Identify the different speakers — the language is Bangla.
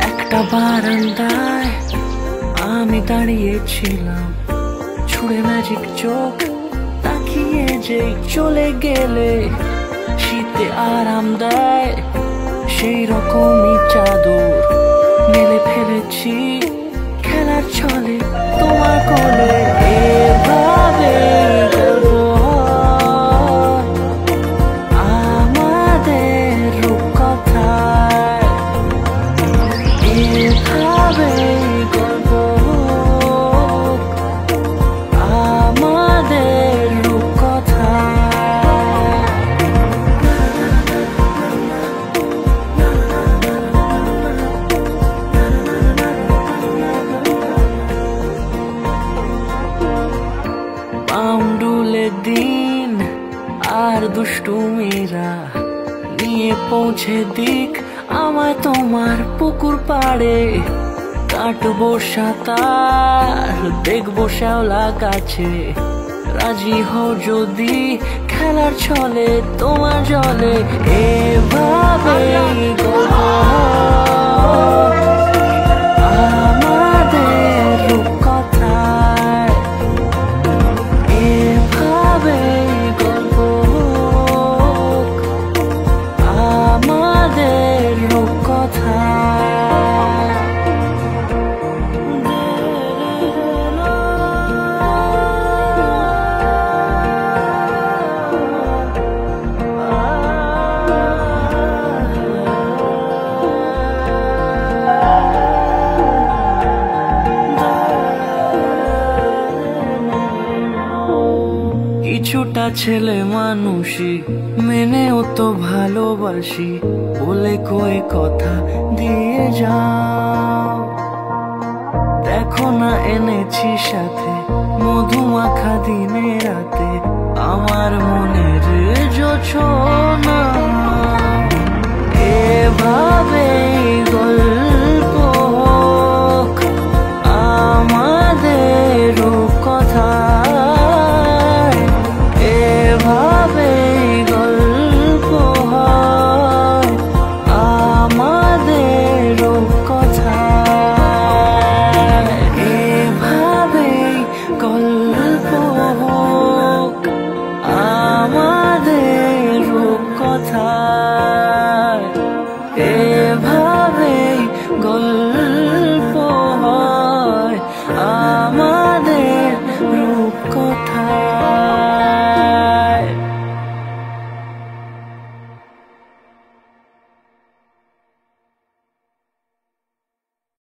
Speaker 1: একটা বারান্দায় আমি দাঁড়িয়েছিলাম, ছুঁড়ে ম্যাজিক চোখ তাকিয়ে যে চলে গেলে শীতে আরাম দেয় সেই রকমই চাদর মেলে ফেলেছি খেলার ছলে তোমার কোলে। এভাবে আমাদের রূপকথায়, এভাবে গল্প আমাদের রূপকথায়। পাউন্ডুলে দিন আর দুষ্টুমিরা নিয়ে পৌঁছে দিক আমায় তোমার পুকুর পাড়ে। কাটবো সাঁতার, দেখবো শ্যাওলা গাছে, রাজি হও যদি খেলার ছলে তোমার জলে। এভাবে আমাদের রূপকথায়, এভাবে গল্প আমাদের রূপকথায়। কিছুটা ছেলে মানুষই মেনেও তো ভালোবাসি, বলে কয়ে কথা দিয়ে যাও। দেখো না এনেছি সাথে মধুমাখা দিনে রাতে, আমার